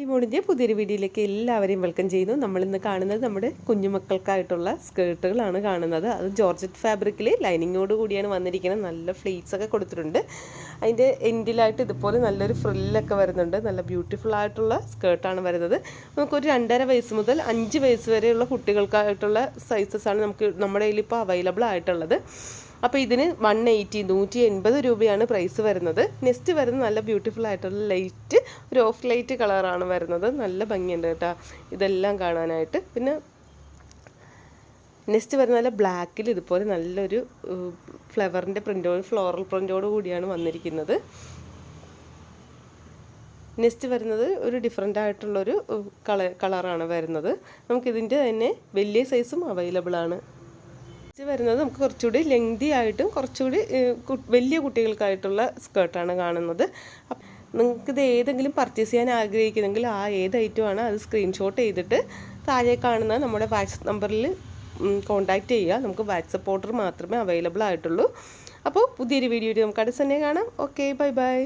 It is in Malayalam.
മോണിൻ്റെ പുതിയൊരു വീഡിയോയിലേക്ക് എല്ലാവരെയും വെൽക്കം ചെയ്യുന്നു. നമ്മളിന്ന് കാണുന്നത് നമ്മുടെ കുഞ്ഞുമക്കൾക്കായിട്ടുള്ള സ്കേർട്ടുകളാണ് കാണുന്നത്. അത് ജോർജറ്റ് ഫാബ്രിക്കിൽ ലൈനിങ്ങോട് കൂടിയാണ് വന്നിരിക്കുന്നത്. നല്ല ഫ്ലീറ്റ്സ് ഒക്കെ കൊടുത്തിട്ടുണ്ട്. അതിൻ്റെ എൻഡിലായിട്ട് ഇതുപോലെ നല്ലൊരു ഫ്രില്ലൊക്കെ വരുന്നുണ്ട്. നല്ല ബ്യൂട്ടിഫുൾ ആയിട്ടുള്ള സ്കേർട്ടാണ് വരുന്നത്. നമുക്കൊരു 2.5 വയസ്സ് മുതൽ 5 വയസ്സ് വരെയുള്ള കുട്ടികൾക്കായിട്ടുള്ള സൈസസാണ് നമ്മുടെ കയ്യിൽ ഇപ്പോൾ അവൈലബിൾ ആയിട്ടുള്ളത്. അപ്പോൾ ഇതിന് 180 രൂപയാണ് പ്രൈസ് വരുന്നത്. നെക്സ്റ്റ് വരുന്നത് നല്ല ബ്യൂട്ടിഫുൾ ആയിട്ടുള്ള ലൈറ്റ് ഒരു ഓഫ് ലൈറ്റ് കളറാണ് വരുന്നത്. നല്ല ഭംഗിയുണ്ട് കേട്ടോ ഇതെല്ലാം കാണാനായിട്ട്. പിന്നെ നെക്സ്റ്റ് വരുന്ന നല്ല ബ്ലാക്കിൽ ഇതുപോലെ നല്ലൊരു ഫ്ലവറിൻ്റെ ഫ്ലോറൽ പ്രിൻ്റോട് കൂടിയാണ് വന്നിരിക്കുന്നത്. നെക്സ്റ്റ് വരുന്നത് ഒരു ഡിഫറെൻ്റ് ആയിട്ടുള്ളൊരു കളറാണ് വരുന്നത്. നമുക്കിതിൻ്റെ തന്നെ വലിയ സൈസും അവൈലബിൾ ആണ്. വരുന്നത് നമുക്ക് കുറച്ചുകൂടി ലെങ്തി ആയിട്ടും കുറച്ചുകൂടി വലിയ കുട്ടികൾക്കായിട്ടുള്ള സ്കേർട്ടാണ് കാണുന്നത്. നിങ്ങൾക്കിത് ഏതെങ്കിലും പർച്ചേസ് ചെയ്യാൻ ആഗ്രഹിക്കുന്നെങ്കിൽ ആ ഏത് ഐറ്റമാണ് അത് സ്ക്രീൻഷോട്ട് ചെയ്തിട്ട് താഴെ കാണുന്ന നമ്മുടെ വാട്സപ്പ് നമ്പറിൽ കോൺടാക്റ്റ് ചെയ്യുക. നമുക്ക് വാട്സപ്പ് ഓർഡർ മാത്രമേ അവൈലബിൾ ആയിട്ടുള്ളൂ. അപ്പോൾ പുതിയൊരു വീഡിയോയിൽ നമുക്ക് അടുത്ത് തന്നെ കാണാം. Okay, bye bye.